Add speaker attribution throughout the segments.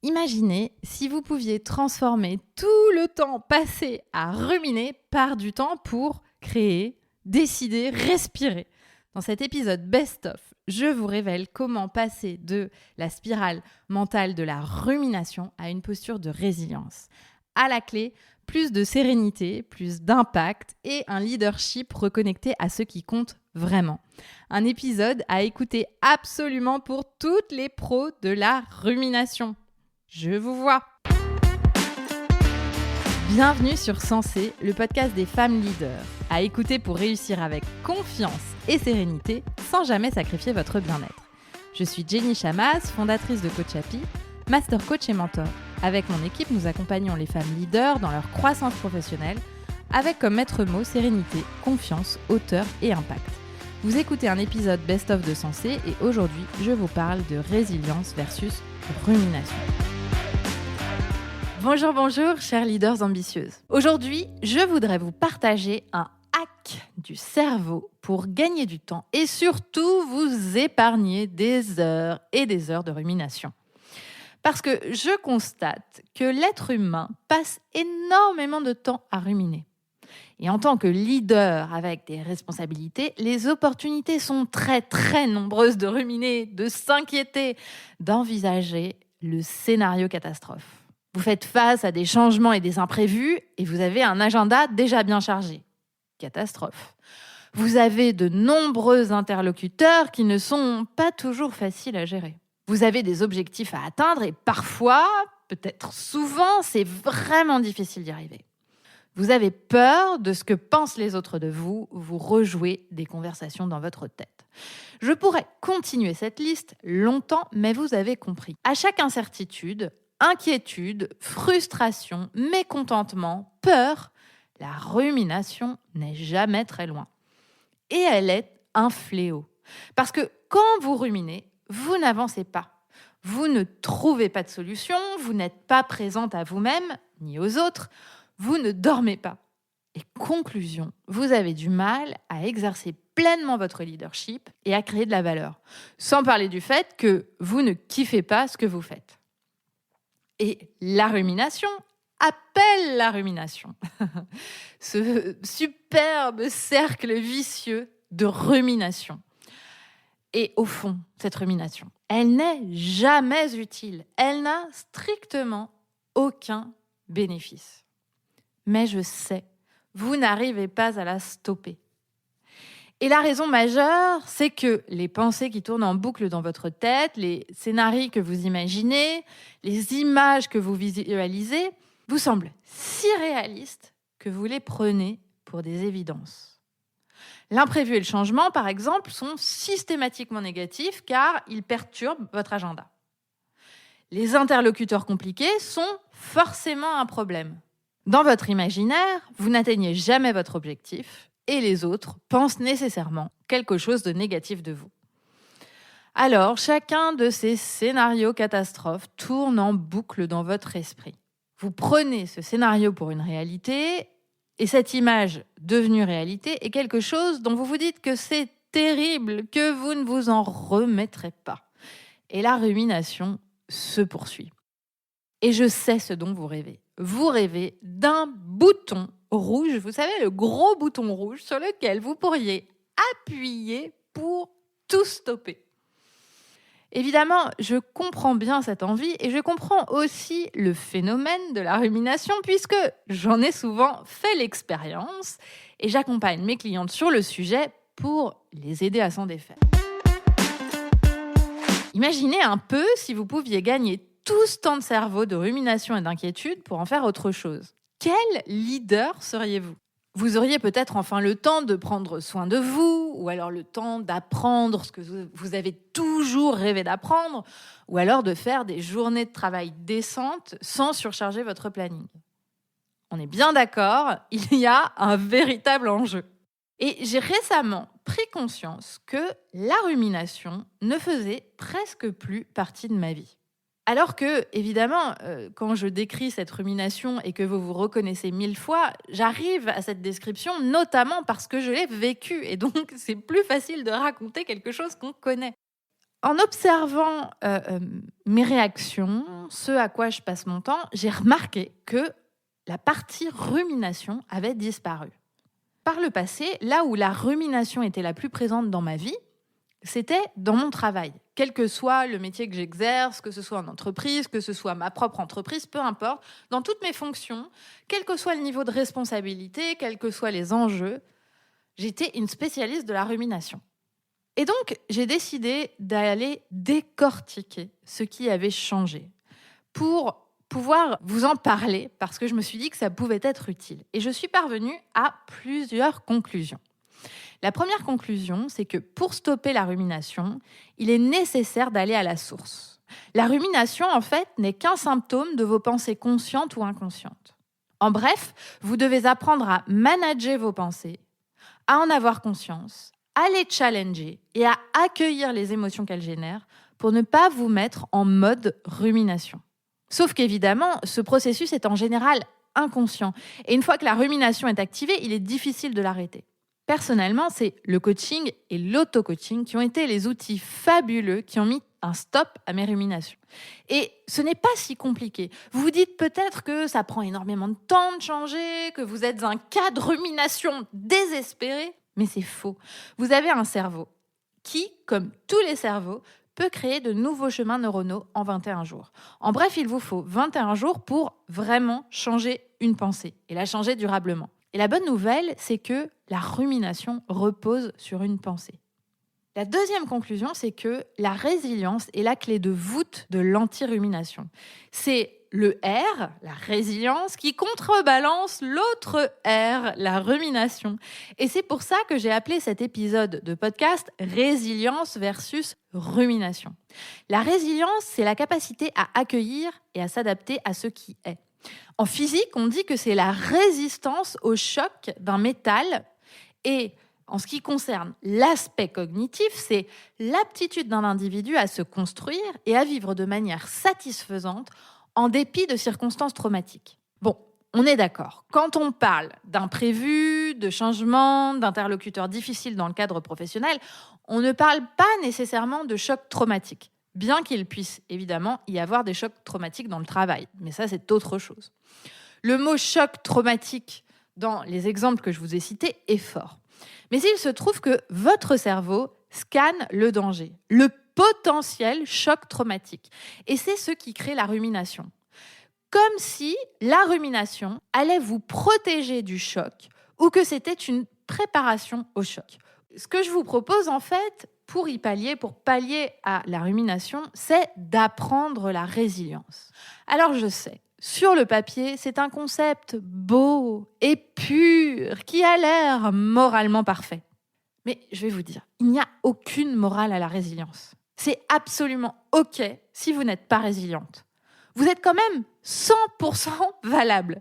Speaker 1: Imaginez si vous pouviez transformer tout le temps passé à ruminer par du temps pour créer, décider, respirer. Dans cet épisode Best of, je vous révèle comment passer de la spirale mentale de la rumination à une posture de résilience. À la clé, plus de sérénité, plus d'impact et un leadership reconnecté à ce qui compte vraiment. Un épisode à écouter absolument pour toutes les pros de la rumination. Je vous vois. Bienvenue sur Sensé, le podcast des femmes leaders, à écouter pour réussir avec confiance et sérénité sans jamais sacrifier votre bien-être. Je suis Jenny Chamas, fondatrice de Coach Happy, master coach et mentor. Avec mon équipe, nous accompagnons les femmes leaders dans leur croissance professionnelle avec comme maître mot sérénité, confiance, hauteur et impact. Vous écoutez un épisode best-of de Sensé et aujourd'hui, je vous parle de résilience versus rumination. Bonjour, chers leaders ambitieuses. Aujourd'hui, je voudrais vous partager un hack du cerveau pour gagner du temps et surtout vous épargner des heures et des heures de rumination. Parce que je constate que l'être humain passe énormément de temps à ruminer. Et en tant que leader avec des responsabilités, les opportunités sont très nombreuses de ruminer, de s'inquiéter, d'envisager le scénario catastrophe. Vous faites face à des changements et des imprévus et vous avez un agenda déjà bien chargé. Catastrophe. Vous avez de nombreux interlocuteurs qui ne sont pas toujours faciles à gérer. Vous avez des objectifs à atteindre et parfois, peut-être souvent, c'est vraiment difficile d'y arriver. Vous avez peur de ce que pensent les autres de vous, vous rejouez des conversations dans votre tête. Je pourrais continuer cette liste longtemps, mais vous avez compris. À chaque incertitude, inquiétude, frustration, mécontentement, peur, la rumination n'est jamais très loin. Et elle est un fléau. Parce que quand vous ruminez, vous n'avancez pas. Vous ne trouvez pas de solution, vous n'êtes pas présente à vous-même ni aux autres, vous ne dormez pas. Et conclusion, vous avez du mal à exercer pleinement votre leadership et à créer de la valeur. Sans parler du fait que vous ne kiffez pas ce que vous faites. Et la rumination appelle la rumination. Ce superbe cercle vicieux de rumination. Et au fond, cette rumination, elle n'est jamais utile. Elle n'a strictement aucun bénéfice. Mais je sais, vous n'arrivez pas à la stopper. Et la raison majeure, c'est que les pensées qui tournent en boucle dans votre tête, les scénarios que vous imaginez, les images que vous visualisez, vous semblent si réalistes que vous les prenez pour des évidences. L'imprévu et le changement, par exemple, sont systématiquement négatifs car ils perturbent votre agenda. Les interlocuteurs compliqués sont forcément un problème. Dans votre imaginaire, vous n'atteignez jamais votre objectif et les autres pensent nécessairement quelque chose de négatif de vous. Alors, chacun de ces scénarios catastrophes tourne en boucle dans votre esprit. Vous prenez ce scénario pour une réalité et cette image devenue réalité est quelque chose dont vous vous dites que c'est terrible, que vous ne vous en remettrez pas. Et la rumination se poursuit. Et je sais ce dont vous rêvez. Vous rêvez d'un bouton rouge, vous savez, le gros bouton rouge sur lequel vous pourriez appuyer pour tout stopper. Évidemment, je comprends bien cette envie et je comprends aussi le phénomène de la rumination puisque j'en ai souvent fait l'expérience et j'accompagne mes clientes sur le sujet pour les aider à s'en défaire. Imaginez un peu si vous pouviez gagner tout ce temps de cerveau de rumination et d'inquiétude pour en faire autre chose. Quel leader seriez-vous ? Vous auriez peut-être enfin le temps de prendre soin de vous, ou alors le temps d'apprendre ce que vous avez toujours rêvé d'apprendre, ou alors de faire des journées de travail décentes sans surcharger votre planning. On est bien d'accord, il y a un véritable enjeu. Et j'ai récemment pris conscience que la rumination ne faisait presque plus partie de ma vie. Alors que, évidemment, quand je décris cette rumination et que vous vous reconnaissez 1000 fois, j'arrive à cette description notamment parce que je l'ai vécue. Et donc, c'est plus facile de raconter quelque chose qu'on connaît. En observant mes réactions, ce à quoi je passe mon temps, j'ai remarqué que la partie rumination avait disparu. Par le passé, là où la rumination était la plus présente dans ma vie, c'était dans mon travail. Quel que soit le métier que j'exerce, que ce soit en entreprise, que ce soit ma propre entreprise, peu importe, dans toutes mes fonctions, quel que soit le niveau de responsabilité, quels que soient les enjeux, j'étais une spécialiste de la rumination. Et donc, j'ai décidé d'aller décortiquer ce qui avait changé pour pouvoir vous en parler, parce que je me suis dit que ça pouvait être utile. Et je suis parvenue à plusieurs conclusions. La première conclusion, c'est que pour stopper la rumination, il est nécessaire d'aller à la source. La rumination, en fait, n'est qu'un symptôme de vos pensées conscientes ou inconscientes. En bref, vous devez apprendre à manager vos pensées, à en avoir conscience, à les challenger et à accueillir les émotions qu'elles génèrent pour ne pas vous mettre en mode rumination. Sauf qu'évidemment, ce processus est en général inconscient. Et une fois que la rumination est activée, il est difficile de l'arrêter. Personnellement, c'est le coaching et l'auto-coaching qui ont été les outils fabuleux qui ont mis un stop à mes ruminations. Et ce n'est pas si compliqué. Vous vous dites peut-être que ça prend énormément de temps de changer, que vous êtes un cas de rumination désespéré, mais c'est faux. Vous avez un cerveau qui, comme tous les cerveaux, peut créer de nouveaux chemins neuronaux en 21 jours. En bref, il vous faut 21 jours pour vraiment changer une pensée et la changer durablement. Et la bonne nouvelle, c'est que la rumination repose sur une pensée. La deuxième conclusion, c'est que la résilience est la clé de voûte de l'anti-rumination. C'est le R, la résilience, qui contrebalance l'autre R, la rumination. Et c'est pour ça que j'ai appelé cet épisode de podcast « Résilience versus rumination ». La résilience, c'est la capacité à accueillir et à s'adapter à ce qui est. En physique, on dit que c'est la résistance au choc d'un métal. Et en ce qui concerne l'aspect cognitif, c'est l'aptitude d'un individu à se construire et à vivre de manière satisfaisante en dépit de circonstances traumatiques. Bon, on est d'accord. Quand on parle d'imprévus, de changements, d'interlocuteurs difficiles dans le cadre professionnel, on ne parle pas nécessairement de chocs traumatiques. Bien qu'il puisse évidemment y avoir des chocs traumatiques dans le travail. Mais ça, c'est autre chose. Le mot choc traumatique, dans les exemples que je vous ai cités, est fort. Mais il se trouve que votre cerveau scanne le danger, le potentiel choc traumatique. Et c'est ce qui crée la rumination. Comme si la rumination allait vous protéger du choc ou que c'était une préparation au choc. Ce que je vous propose en fait, pour pallier à la rumination, c'est d'apprendre la résilience. Alors je sais, sur le papier, c'est un concept beau et pur qui a l'air moralement parfait. Mais je vais vous dire, il n'y a aucune morale à la résilience. C'est absolument OK si vous n'êtes pas résiliente. Vous êtes quand même 100% valable.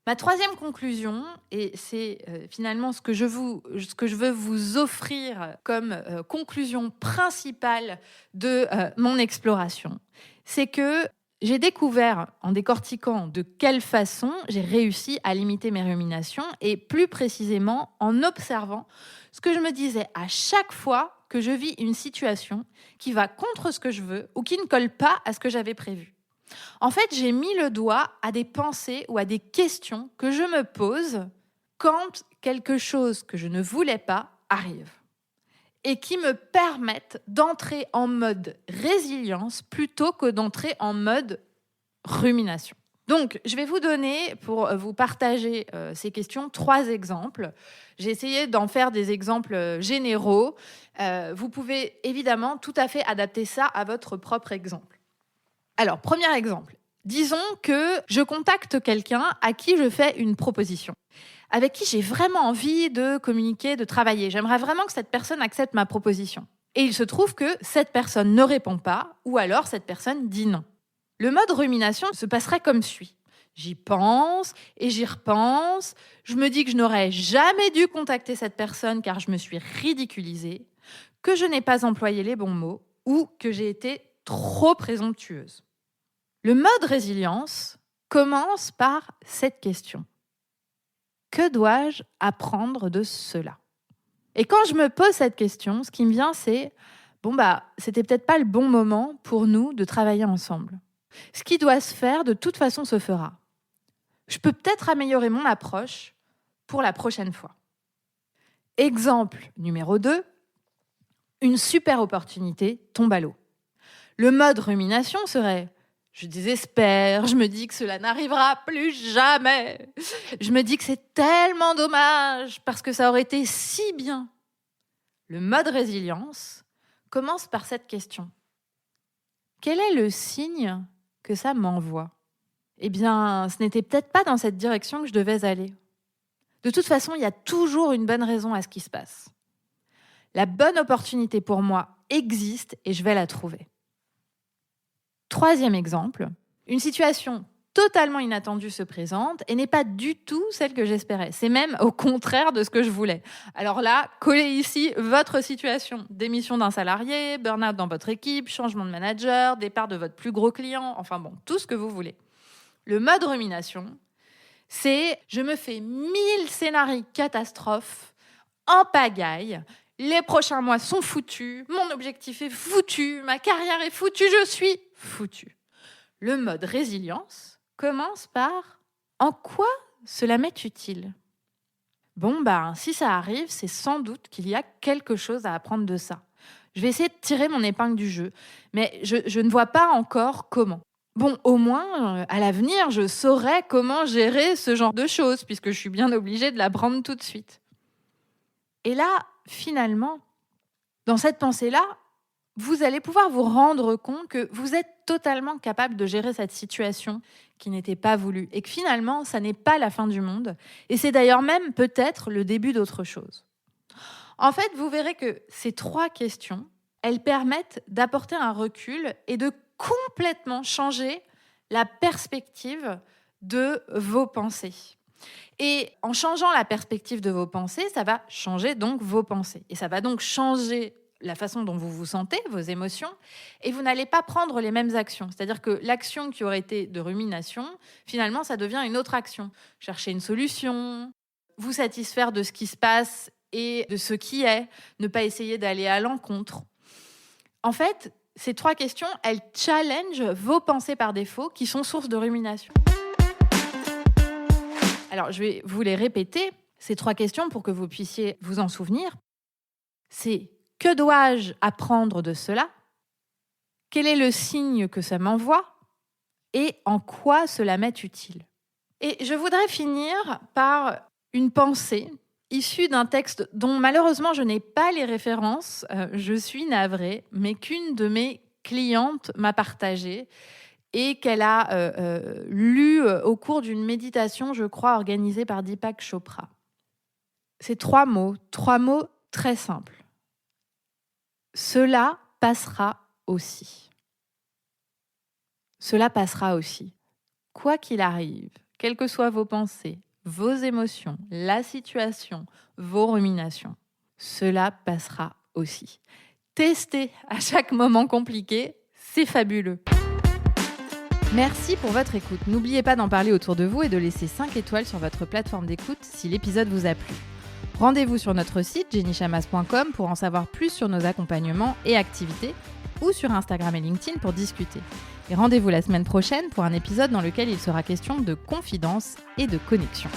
Speaker 1: Ma troisième conclusion, et c'est finalement ce que je veux vous offrir comme conclusion principale de mon exploration, c'est que j'ai découvert, en décortiquant de quelle façon j'ai réussi à limiter mes ruminations, et plus précisément en observant ce que je me disais à chaque fois que je vis une situation qui va contre ce que je veux ou qui ne colle pas à ce que j'avais prévu. En fait, j'ai mis le doigt à des pensées ou à des questions que je me pose quand quelque chose que je ne voulais pas arrive et qui me permettent d'entrer en mode résilience plutôt que d'entrer en mode rumination. Donc, je vais vous donner, pour vous partager ces questions, 3 exemples. J'ai essayé d'en faire des exemples généraux. Vous pouvez évidemment tout à fait adapter ça à votre propre exemple. Alors, premier exemple. Disons que je contacte quelqu'un à qui je fais une proposition, avec qui j'ai vraiment envie de communiquer, de travailler. J'aimerais vraiment que cette personne accepte ma proposition. Et il se trouve que cette personne ne répond pas, ou alors cette personne dit non. Le mode rumination se passerait comme suit. J'y pense et j'y repense. Je me dis que je n'aurais jamais dû contacter cette personne car je me suis ridiculisée, que je n'ai pas employé les bons mots ou que j'ai été trop présomptueuse. Le mode résilience commence par cette question. Que dois-je apprendre de cela ? Et quand je me pose cette question, ce qui me vient, c'est c'était peut-être pas le bon moment pour nous de travailler ensemble. Ce qui doit se faire, de toute façon, se fera. Je peux peut-être améliorer mon approche pour la prochaine fois. Exemple numéro 2, une super opportunité tombe à l'eau. Le mode rumination serait « je désespère, je me dis que cela n'arrivera plus jamais, je me dis que c'est tellement dommage parce que ça aurait été si bien ». Le mode résilience commence par cette question. Quel est le signe que ça m'envoie ? Eh bien, ce n'était peut-être pas dans cette direction que je devais aller. De toute façon, il y a toujours une bonne raison à ce qui se passe. La bonne opportunité pour moi existe et je vais la trouver. Troisième exemple, une situation totalement inattendue se présente et n'est pas du tout celle que j'espérais. C'est même au contraire de ce que je voulais. Alors là, collez ici votre situation. Démission d'un salarié, burn-out dans votre équipe, changement de manager, départ de votre plus gros client, enfin bon, tout ce que vous voulez. Le mode rumination, c'est je me fais 1000 scénarios catastrophes en pagaille. Les prochains mois sont foutus, mon objectif est foutu, ma carrière est foutue, je suis foutu. Le mode résilience commence par en quoi cela m'est utile ? Si ça arrive, c'est sans doute qu'il y a quelque chose à apprendre de ça. Je vais essayer de tirer mon épingle du jeu, mais je ne vois pas encore comment. Au moins, à l'avenir, je saurai comment gérer ce genre de choses, puisque je suis bien obligée de l'apprendre tout de suite. Et là, finalement, dans cette pensée-là, vous allez pouvoir vous rendre compte que vous êtes totalement capable de gérer cette situation qui n'était pas voulue et que finalement, ça n'est pas la fin du monde. Et c'est d'ailleurs même peut-être le début d'autre chose. En fait, vous verrez que ces 3 questions, elles permettent d'apporter un recul et de complètement changer la perspective de vos pensées. Et en changeant la perspective de vos pensées, ça va changer donc vos pensées. Et ça va donc changer la façon dont vous vous sentez, vos émotions, et vous n'allez pas prendre les mêmes actions. C'est-à-dire que l'action qui aurait été de rumination, finalement, ça devient une autre action. Chercher une solution, vous satisfaire de ce qui se passe et de ce qui est, ne pas essayer d'aller à l'encontre. En fait, ces 3 questions, elles challengent vos pensées par défaut qui sont source de rumination. Alors, je vais vous les répéter, ces 3 questions, pour que vous puissiez vous en souvenir. C'est « que dois-je apprendre de cela ? Quel est le signe que ça m'envoie ? Et en quoi cela m'est utile ?» Et je voudrais finir par une pensée issue d'un texte dont malheureusement je n'ai pas les références, je suis navrée, mais qu'une de mes clientes m'a partagé et qu'elle a lu au cours d'une méditation, je crois, organisée par Deepak Chopra. C'est 3 mots très simples. Cela passera aussi. Cela passera aussi. Quoi qu'il arrive, quelles que soient vos pensées, vos émotions, la situation, vos ruminations, cela passera aussi. Testez à chaque moment compliqué, c'est fabuleux. Merci pour votre écoute. N'oubliez pas d'en parler autour de vous et de laisser 5 étoiles sur votre plateforme d'écoute si l'épisode vous a plu. Rendez-vous sur notre site jennychamas.com pour en savoir plus sur nos accompagnements et activités ou sur Instagram et LinkedIn pour discuter. Et rendez-vous la semaine prochaine pour un épisode dans lequel il sera question de confidence et de connexion.